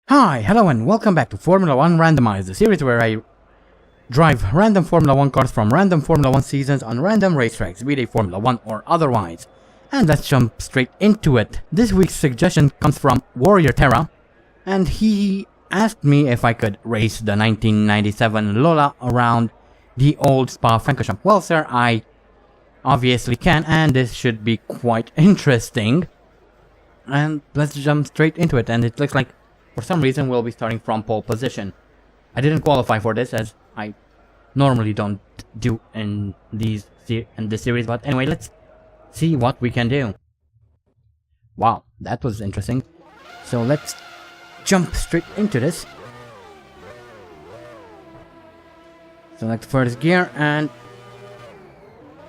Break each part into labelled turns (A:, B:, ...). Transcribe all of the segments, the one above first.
A: Hi, hello and welcome back to Formula 1 Randomized, the series where I drive random Formula 1 cars from random Formula 1 seasons on random racetracks, be they Formula 1 or otherwise. And let's jump straight into it. This week's suggestion comes from Warrior Terra, and he asked me if I could race the 1997 Lola around the old Spa Francorchamps. Well sir, I obviously can, and this should be quite interesting. And let's jump straight into it, and it looks like for some reason we'll be starting from pole position. I didn't qualify for this as I normally don't do in this series, but anyway, let's see what we can do. Wow, that was interesting. So let's jump straight into this. Select first gear and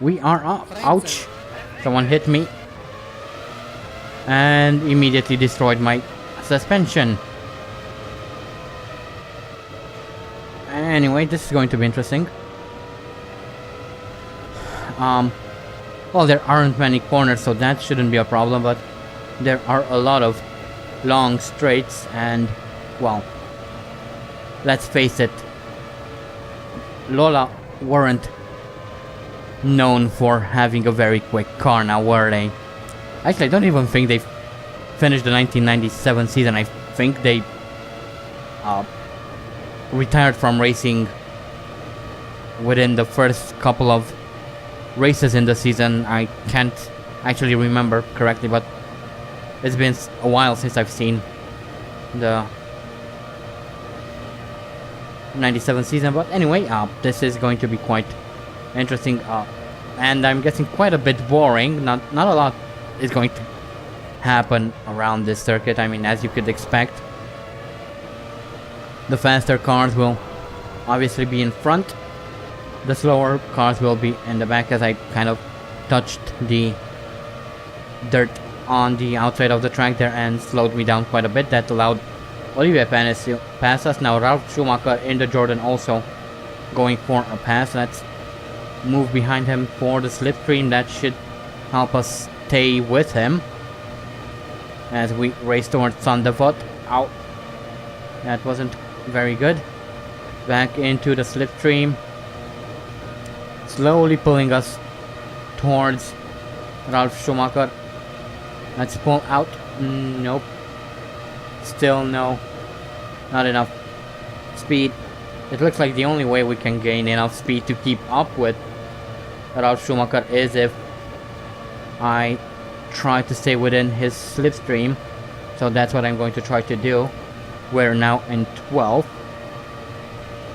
A: we are off. Ouch! Someone hit me and immediately destroyed my suspension. Anyway, this is going to be interesting. Well, there aren't many corners, so that shouldn't be a problem, but there are a lot of long straights, and, well, let's face it, Lola weren't known for having a very quick car now, were they? Actually, I don't even think they finished the 1997 season. I think they retired from racing within the first couple of races in the season. I can't actually remember correctly, but it's been a while since I've seen the 97 season. But anyway, this is going to be quite interesting, and I'm guessing quite a bit boring. Not a lot is going to happen around this circuit. I mean, as you could expect, the faster cars will obviously be in front. The slower cars will be in the back, as I kind of touched the dirt on the outside of the track there and slowed me down quite a bit. That allowed Olivier Panis to pass us. Now Ralf Schumacher in the Jordan also going for a pass. Let's move behind him for the slipstream. That should help us stay with him as we race towards Sandefjord. Ow. That wasn't very good. Back into the slipstream, slowly pulling us towards Ralf Schumacher. Let's pull out. Nope. Still no. Not enough speed. It looks like the only way we can gain enough speed to keep up with Ralf Schumacher is if I try to stay within his slipstream. So that's what I'm going to try to do. We're now in 12th,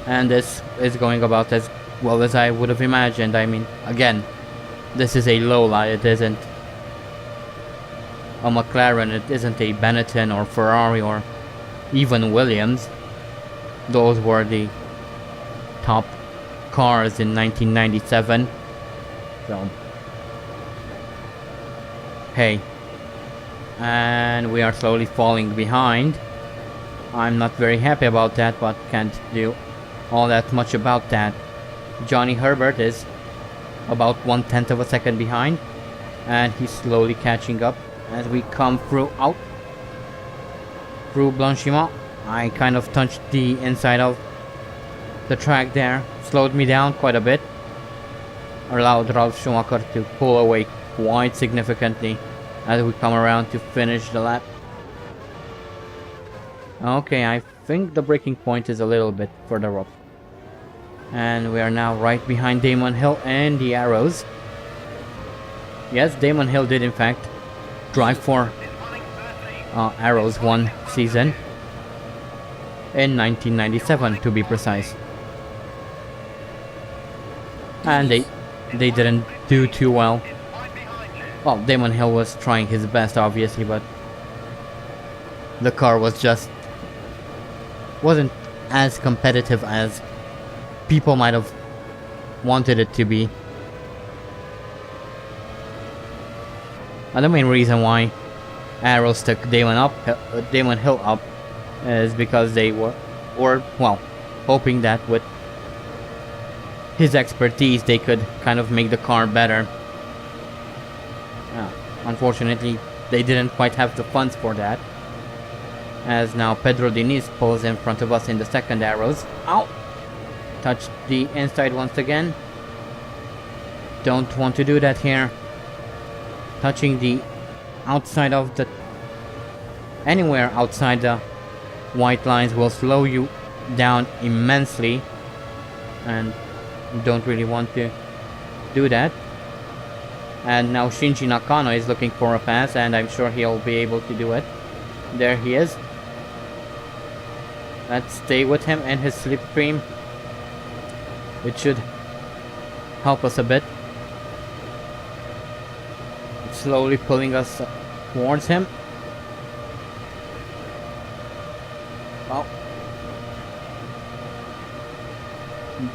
A: and this is going about as well as I would have imagined. I mean, again, this is a Lola, it isn't a McLaren, it isn't a Benetton or Ferrari or even Williams. Those were the top cars in 1997, so hey, and we are slowly falling behind. I'm not very happy about that, but can't do all that much about that. Johnny Herbert is about 1/10 of a second behind, and he's slowly catching up as we come through Blanchiment. I kind of touched the inside of the track there, slowed me down quite a bit, allowed Ralf Schumacher to pull away quite significantly as we come around to finish the lap. Okay, I think the breaking point is a little bit further up. And we are now right behind Damon Hill and the Arrows. Yes, Damon Hill did in fact drive for Arrows one season in 1997 to be precise. And they didn't do too well. Well, Damon Hill was trying his best obviously, but the car wasn't as competitive as people might have wanted it to be. And the main reason why Arrows took Damon Hill up is because they were well, hoping that with his expertise they could kind of make the car better. Unfortunately, they didn't quite have the funds for that. As now Pedro Diniz pulls in front of us in the second arrows. Ow! Touch the inside once again. Don't want to do that here. Touching the outside of the... Anywhere outside the white lines will slow you down immensely. And don't really want to do that. And now Shinji Nakano is looking for a pass, and I'm sure he'll be able to do it. There he is. Let's stay with him and his slipstream. It should help us a bit. It's slowly pulling us towards him. Well,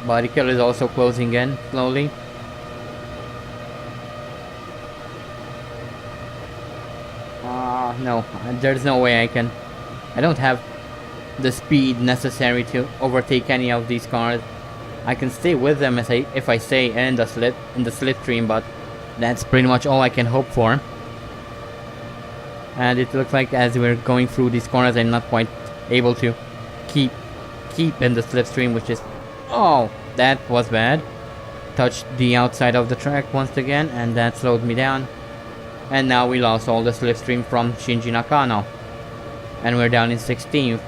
A: Barrichello is also closing in slowly. No, there's no way I don't have the speed necessary to overtake any of these cars. I can stay with them if I stay in the slipstream, but that's pretty much all I can hope for. And it looks like as we're going through these corners, I'm not quite able to keep in the slipstream, which is... Oh, that was bad. Touched the outside of the track once again, and that slowed me down. And now we lost all the slipstream from Shinji Nakano. And we're down in 16th.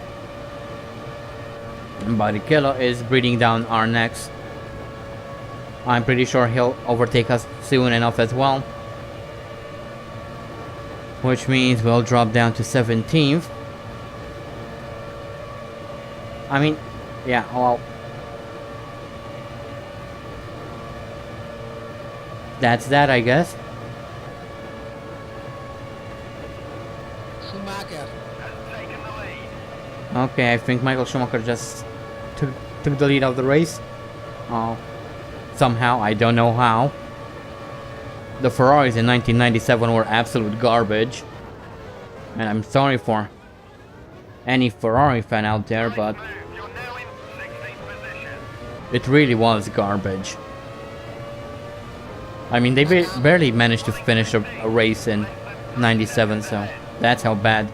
A: And Barrichello is breathing down our necks. I'm pretty sure he'll overtake us soon enough as well. Which means we'll drop down to 17th. I mean, yeah, well... That's that, I guess. Okay, I think Michael Schumacher just took the lead of the race. Somehow, I don't know how. The Ferraris in 1997 were absolute garbage. And I'm sorry for any Ferrari fan out there, but it really was garbage. I mean, they barely managed to finish a race in 97, so that's how bad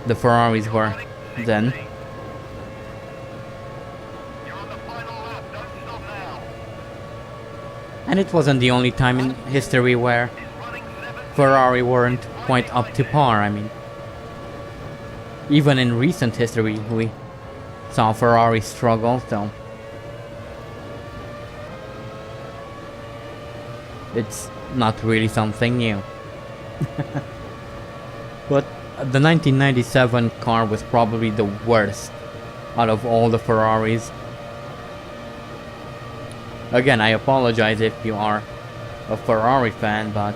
A: the Ferraris were then. And it wasn't the only time in history where Ferrari weren't quite up to par. I mean, even in recent history we saw Ferrari struggle, so it's not really something new. But the 1997 car was probably the worst out of all the Ferraris. Again, I apologize if you are a Ferrari fan, but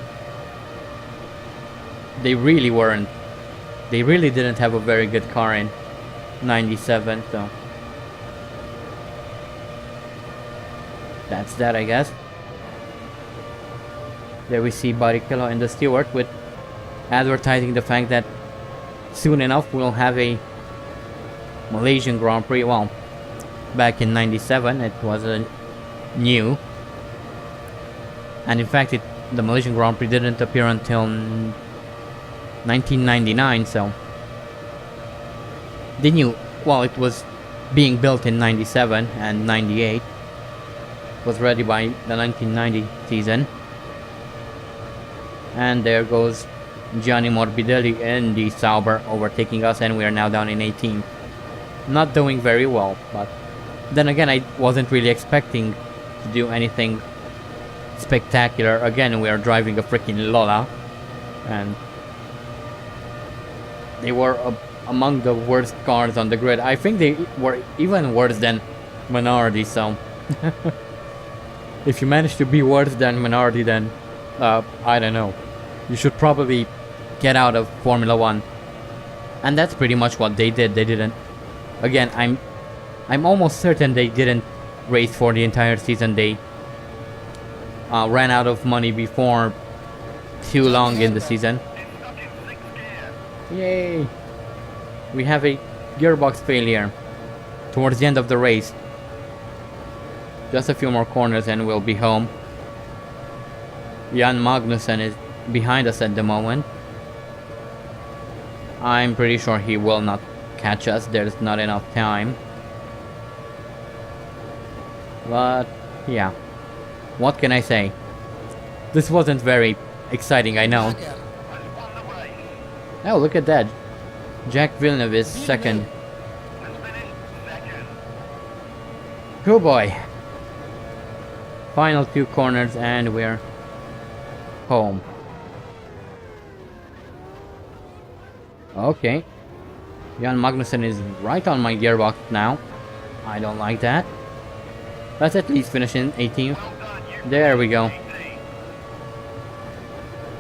A: they really weren't. They really didn't have a very good car in 97, so that's that, I guess. There we see Barrichello and the steward with advertising the fact that soon enough we'll have a Malaysian Grand Prix. Well, back in 97 it wasn't new, and in fact the Malaysian Grand Prix didn't appear until 1999, so they knew, well, it was being built in 97 and 98. It was ready by the 1990 season. And there goes Gianni Morbidelli in the Sauber overtaking us, and we are now down in 18th. Not doing very well, but then again I wasn't really expecting to do anything spectacular. Again, we are driving a freaking Lola, and they were among the worst cars on the grid. I think they were even worse than Minardi, so if you manage to be worse than Minardi, then I don't know, you should probably get out of Formula 1. And that's pretty much what they did. They didn't, again, I'm almost certain they didn't race for the entire season. They ran out of money before too long in the season. Yay! We have a gearbox failure towards the end of the race. Just a few more corners and we'll be home. Jan Magnussen is behind us at the moment. I'm pretty sure he will not catch us. There's not enough time. But yeah, what can I say? This wasn't very exciting, I know. Oh, look at that. Jack Villeneuve is second. Oh boy. Final few corners and we're home. Okay. Jan Magnussen is right on my gearbox now. I don't like that. Let's at least finish in 18th. There we go.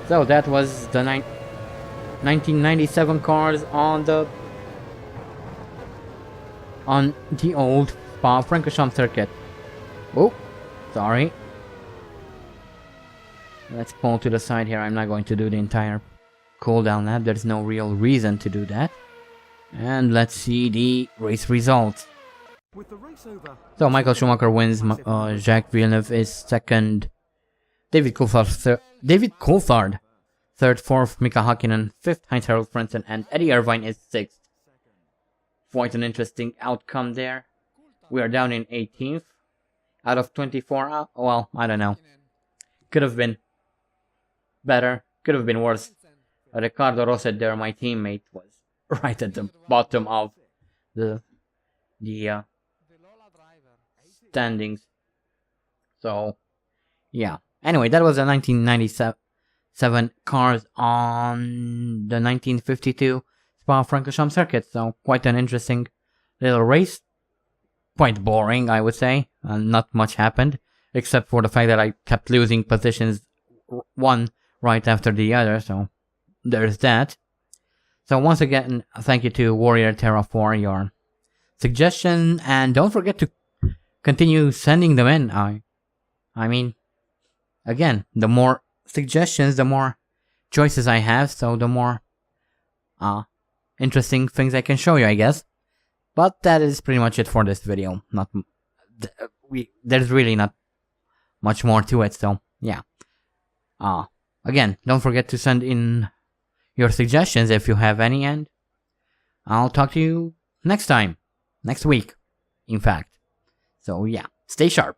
A: So that was the 1997 cars on the old Spa Francorchamps circuit. Oh, sorry. Let's pull to the side here. I'm not going to do the entire cooldown lap. There's no real reason to do that. And let's see the race results. So Michael Schumacher wins. Jacques Villeneuve is second. David Coulthard third, fourth Mika Hakkinen, fifth Heinz-Harald Frentzen, and Eddie Irvine is sixth. Quite an interesting outcome there. We are down in 18th out of 24. Well, I don't know. Could have been better. Could have been worse. Ricardo Rosset there, my teammate, was right at the bottom of the standings. So, yeah. Anyway, that was the 1997 cars on the 1952 Spa Francorchamps circuit. So, quite an interesting little race. Quite boring, I would say. Not much happened, except for the fact that I kept losing positions one right after the other. So, there's that. So, once again, thank you to Warrior Terra for your suggestion, and don't forget to continue sending them in. I mean, again, the more suggestions, the more choices I have, so the more interesting things I can show you, I guess. But that is pretty much it for this video. There's really not much more to it, so yeah. Again, don't forget to send in your suggestions if you have any, and I'll talk to you next time. Next week, in fact. So yeah, stay sharp.